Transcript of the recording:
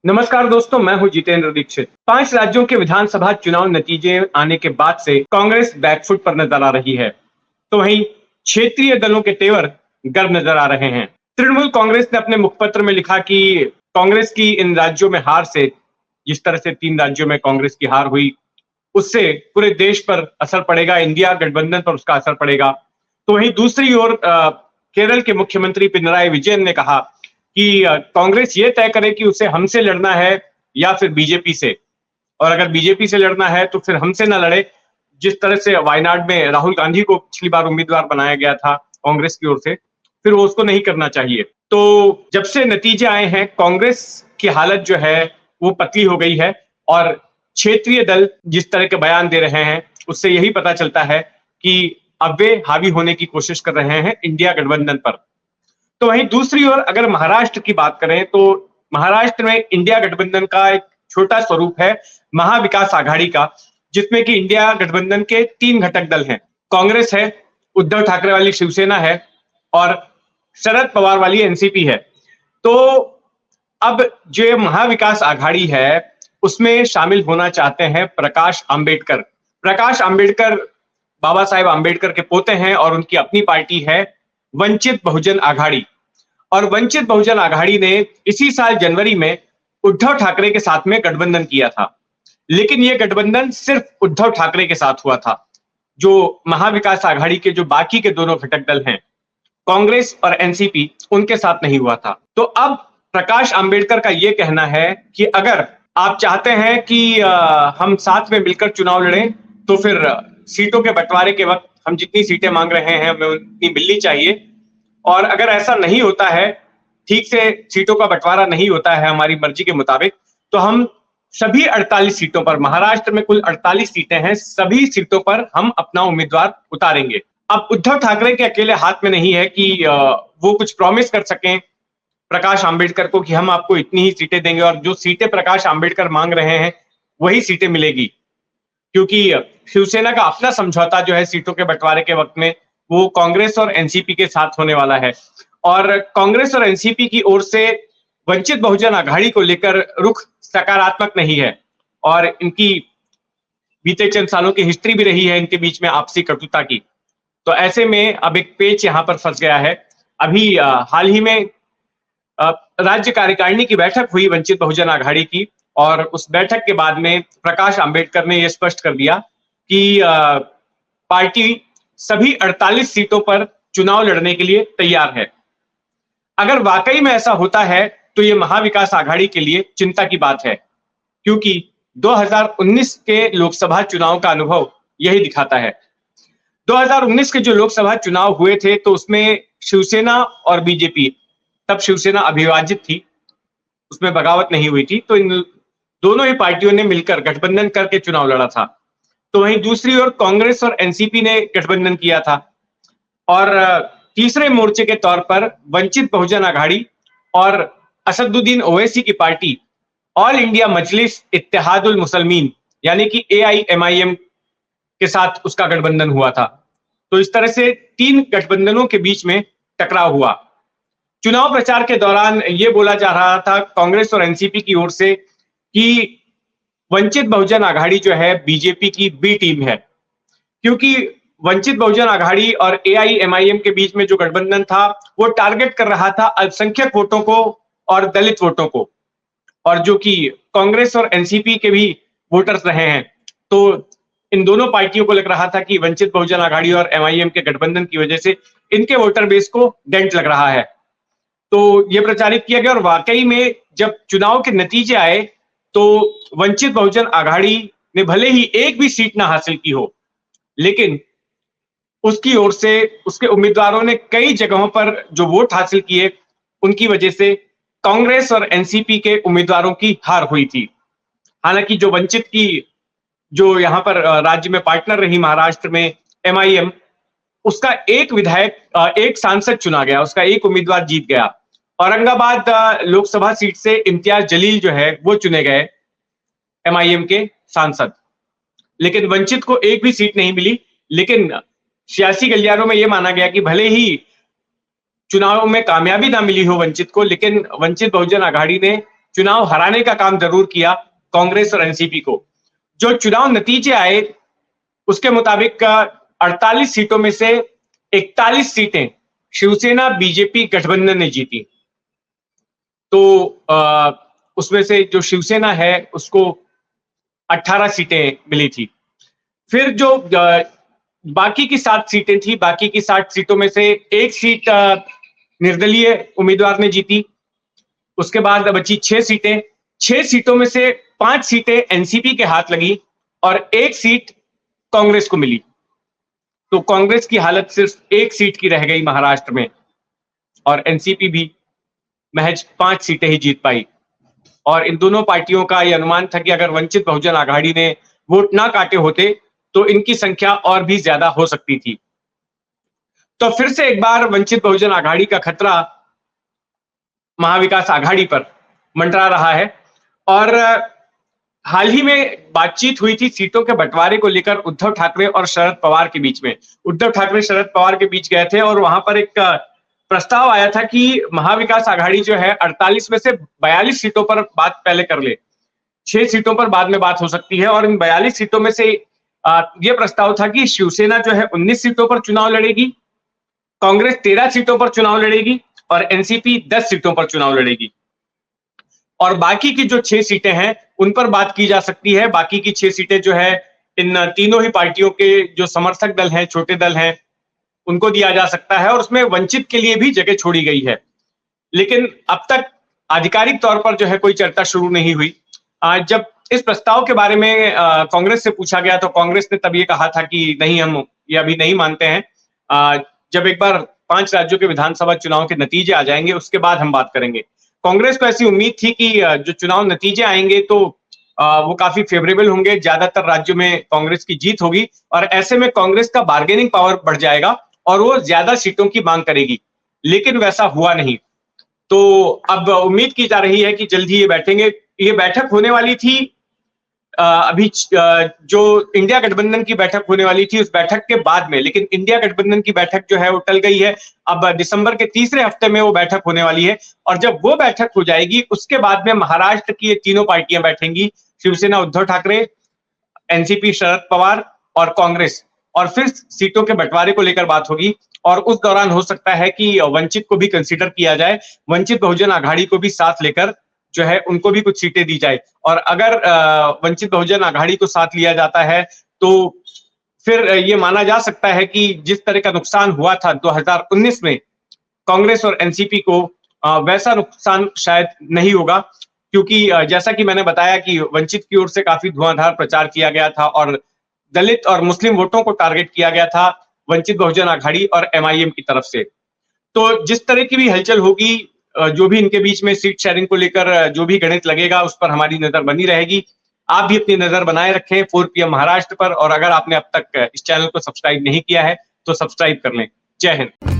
नमस्कार दोस्तों, मैं हूं जितेंद्र दीक्षित। 5 राज्यों के विधानसभा चुनाव नतीजे आने के बाद से कांग्रेस बैकफुट पर नजर आ रही है, तो वहीं क्षेत्रीय दलों के तेवर गर्म नजर आ रहे हैं। तृणमूल कांग्रेस ने अपने मुखपत्र में लिखा कि कांग्रेस की इन राज्यों में हार से, जिस तरह से 3 राज्यों में कांग्रेस की हार हुई, उससे पूरे देश पर असर पड़ेगा, इंडिया गठबंधन पर उसका असर पड़ेगा। तो वहीं दूसरी ओर केरल के मुख्यमंत्री पिनराई विजयन ने कहा कि कांग्रेस ये तय करे कि उसे हमसे लड़ना है या फिर बीजेपी से, और अगर बीजेपी से लड़ना है तो फिर हमसे ना लड़े। जिस तरह से वायनाड में राहुल गांधी को पिछली बार उम्मीदवार बनाया गया था कांग्रेस की ओर से, फिर वो उसको नहीं करना चाहिए। तो जब से नतीजे आए हैं, कांग्रेस की हालत जो है वो पतली हो गई है, और क्षेत्रीय दल जिस तरह के बयान दे रहे हैं उससे यही पता चलता है कि अब वे हावी होने की कोशिश कर रहे हैं इंडिया गठबंधन पर। तो वहीं दूसरी ओर अगर महाराष्ट्र की बात करें तो महाराष्ट्र में इंडिया गठबंधन का एक छोटा स्वरूप है महाविकास आघाड़ी का, जिसमें कि इंडिया गठबंधन के 3 घटक दल हैं। कांग्रेस है, उद्धव ठाकरे वाली शिवसेना है, और शरद पवार वाली एनसीपी है। तो अब जो महाविकास आघाड़ी है उसमें शामिल होना चाहते हैं प्रकाश आंबेडकर। प्रकाश आंबेडकर बाबा साहेब आंबेडकर के पोते हैं, और उनकी अपनी पार्टी है वंचित बहुजन आघाड़ी। और वंचित बहुजन आघाड़ी ने इसी साल जनवरी में उद्धव ठाकरे के साथ में गठबंधन किया था, लेकिन यह गठबंधन सिर्फ उद्धव ठाकरे के साथ हुआ था। जो महाविकास आघाड़ी के जो बाकी के दोनों घटक दल हैं, कांग्रेस और एनसीपी, उनके साथ नहीं हुआ था। तो अब प्रकाश आंबेडकर का यह कहना है कि अगर आप चाहते हैं कि हम साथ में मिलकर चुनाव लड़ें, तो फिर सीटों के बंटवारे के वक्त हम जितनी सीटें मांग रहे हैं हमें उतनी मिलनी चाहिए। और अगर ऐसा नहीं होता है, ठीक से सीटों का बंटवारा नहीं होता है हमारी मर्जी के मुताबिक, तो हम सभी 48 सीटों पर, महाराष्ट्र में कुल 48 सीटें हैं, सभी सीटों पर हम अपना उम्मीदवार उतारेंगे। अब उद्धव ठाकरे के अकेले हाथ में नहीं है कि वो कुछ प्रॉमिस कर सकें प्रकाश आंबेडकर को कि हम आपको इतनी ही सीटें देंगे, और जो सीटें प्रकाश आंबेडकर मांग रहे हैं वही सीटें मिलेगी, क्योंकि शिवसेना का अपना समझौता जो है सीटों के बंटवारे के वक्त में, वो कांग्रेस और एनसीपी के साथ होने वाला है। और कांग्रेस और एनसीपी की ओर से वंचित बहुजन आघाड़ी को लेकर रुख सकारात्मक नहीं है, और इनकी बीते चंद सालों की हिस्ट्री भी रही है इनके बीच में आपसी कटुता की। तो ऐसे में अब एक पेच यहां पर फंस गया है। अभी हाल ही में राज्य कार्यकारिणी की बैठक हुई वंचित बहुजन आघाड़ी की, और उस बैठक के बाद में प्रकाश आंबेडकर ने यह स्पष्ट कर दिया कि पार्टी सभी 48 सीटों पर चुनाव लड़ने के लिए तैयार है। अगर वाकई में ऐसा होता है तो यह महाविकास आघाड़ी के लिए चिंता की बात है, क्योंकि 2019 के लोकसभा चुनाव का अनुभव यही दिखाता है। 2019 के जो लोकसभा चुनाव हुए थे तो उसमें शिवसेना और बीजेपी, तब शिवसेना अविभाजित थी, उसमें बगावत नहीं हुई थी, तो इन दोनों ही पार्टियों ने मिलकर गठबंधन करके चुनाव लड़ा था। तो वहीं दूसरी ओर कांग्रेस और एनसीपी ने गठबंधन किया था, और तीसरे मोर्चे के तौर पर वंचित बहुजन आघाड़ी और असदुद्दीन ओवैसी की पार्टी ऑल इंडिया मजलिस इत्तेहादुल मुसलमीन यानी कि AIMIM के साथ उसका गठबंधन हुआ था। तो इस तरह से 3 गठबंधनों के बीच में टकराव हुआ। चुनाव प्रचार के दौरान यह बोला जा रहा था कांग्रेस और एनसीपी की ओर से कि वंचित बहुजन आघाड़ी जो है बीजेपी की बी टीम है, क्योंकि वंचित बहुजन आघाड़ी और AIMIM के बीच में जो गठबंधन था वो टारगेट कर रहा था अल्पसंख्यक वोटों को और दलित वोटों को, और जो कि कांग्रेस और एनसीपी के भी वोटर्स रहे हैं। तो इन दोनों पार्टियों को लग रहा था कि वंचित बहुजन आघाड़ी और MIM के गठबंधन की वजह से इनके वोटर बेस को डेंट लग रहा है। तो यह प्रचारित किया गया, और वाकई में जब चुनाव के नतीजे आए तो वंचित बहुजन आघाड़ी ने भले ही एक भी सीट ना हासिल की हो, लेकिन उसकी ओर से उसके उम्मीदवारों ने कई जगहों पर जो वोट हासिल किए, उनकी वजह से कांग्रेस और एनसीपी के उम्मीदवारों की हार हुई थी। हालांकि जो वंचित की जो यहां पर राज्य में पार्टनर रही महाराष्ट्र में MIM, उसका एक विधायक, एक सांसद चुना गया, उसका एक उम्मीदवार जीत गया। औरंगाबाद लोकसभा सीट से इम्तियाज जलील जो है वो चुने गए MIM के सांसद, लेकिन वंचित को एक भी सीट नहीं मिली। लेकिन सियासी गलियारों में यह माना गया कि भले ही चुनाव में कामयाबी ना मिली हो वंचित को, लेकिन वंचित बहुजन आघाड़ी ने चुनाव हराने का काम जरूर किया कांग्रेस और एनसीपी को। जो चुनाव नतीजे आए उसके मुताबिक 48 सीटों में से 41 सीटें शिवसेना बीजेपी गठबंधन ने जीती। तो उसमें से जो शिवसेना है उसको 18 सीटें मिली थी। फिर जो बाकी की 7 सीटें थी, बाकी की 60 सीटों में से 1 सीट निर्दलीय उम्मीदवार ने जीती। उसके बाद बची 6 सीटें। 6 सीटों में से 5 सीटें एनसीपी के हाथ लगी और 1 सीट कांग्रेस को मिली। तो कांग्रेस की हालत सिर्फ 1 सीट की रह गई महाराष्ट्र में और एनसीपी भी महज 5 सीटें ही जीत पाई। और इन दोनों पार्टियों का यह अनुमान था कि अगर वंचित बहुजन आघाड़ी ने वोट ना काटे होते तो इनकी संख्या और भी ज्यादा हो सकती थी। तो फिर से एक बार वंचित बहुजन आघाड़ी का खतरा महाविकास आघाड़ी पर मंडरा रहा है। और हाल ही में बातचीत हुई थी सीटों के बंटवारे को लेकर उद्धव ठाकरे और शरद पवार के बीच में। उद्धव ठाकरे शरद पवार के बीच गए थे और वहां पर एक प्रस्ताव आया था कि महाविकास आघाड़ी जो है 48 में से 42 सीटों पर बात पहले कर ले, 6 सीटों पर बाद में बात हो सकती है। और इन 42 सीटों में से यह प्रस्ताव था कि शिवसेना जो है 19 सीटों पर चुनाव लड़ेगी, कांग्रेस 13 सीटों पर चुनाव लड़ेगी और एनसीपी 10 सीटों पर चुनाव लड़ेगी। और बाकी की जो 6 सीटें हैं उन पर बात की जा सकती है। बाकी की 6 सीटें जो है इन तीनों ही पार्टियों के जो समर्थक दल हैं, छोटे दल हैं, उनको दिया जा सकता है और उसमें वंचित के लिए भी जगह छोड़ी गई है। लेकिन अब तक आधिकारिक तौर पर जो है कोई चर्चा शुरू नहीं हुई। जब इस प्रस्ताव के बारे में कांग्रेस से पूछा गया तो कांग्रेस ने तब ये कहा था कि नहीं, हम ये अभी नहीं मानते हैं। जब एक बार 5 राज्यों के विधानसभा चुनाव के नतीजे आ जाएंगे उसके बाद हम बात करेंगे। कांग्रेस को ऐसी उम्मीद थी कि जो चुनाव नतीजे आएंगे तो वो काफी फेवरेबल होंगे, ज्यादातर राज्यों में कांग्रेस की जीत होगी और ऐसे में कांग्रेस का बार्गेनिंग पावर बढ़ जाएगा और वो ज्यादा सीटों की मांग करेगी। लेकिन वैसा हुआ नहीं। तो अब उम्मीद की जा रही है कि जल्द ही ये बैठेंगे। ये बैठक होने वाली थी अभी जो इंडिया गठबंधन की बैठक होने वाली थी उस बैठक के बाद में, लेकिन इंडिया गठबंधन की बैठक जो है वो टल गई है। अब दिसंबर के तीसरे हफ्ते में वो बैठक होने वाली है और जब वो बैठक हो जाएगी उसके बाद में महाराष्ट्र की ये तीनों पार्टियां बैठेंगी, शिवसेना उद्धव ठाकरे, एनसीपी शरद पवार और कांग्रेस, और फिर सीटों के बंटवारे को लेकर बात होगी। और उस दौरान हो सकता है कि वंचित को भी कंसीडर किया जाए, वंचित बहुजन आघाड़ी को भी साथ लेकर जो है उनको भी कुछ सीटें दी जाए। और अगर वंचित बहुजन आघाड़ी को साथ लिया जाता है तो फिर ये माना जा सकता है कि जिस तरह का नुकसान हुआ था 2019 में कांग्रेस और एनसीपी को, वैसा नुकसान शायद नहीं होगा। क्योंकि जैसा कि मैंने बताया कि वंचित की ओर से काफी धुआंधार प्रचार किया गया था और दलित और मुस्लिम वोटों को टारगेट किया गया था वंचित बहुजन आघाड़ी और एमआईएम की तरफ से। तो जिस तरह की भी हलचल होगी, जो भी इनके बीच में सीट शेयरिंग को लेकर जो भी गणित लगेगा उस पर हमारी नजर बनी रहेगी। आप भी अपनी नजर बनाए रखें 4 PM महाराष्ट्र पर। और अगर आपने अब तक इस चैनल को सब्सक्राइब नहीं किया है तो सब्सक्राइब कर लें। जय हिंद।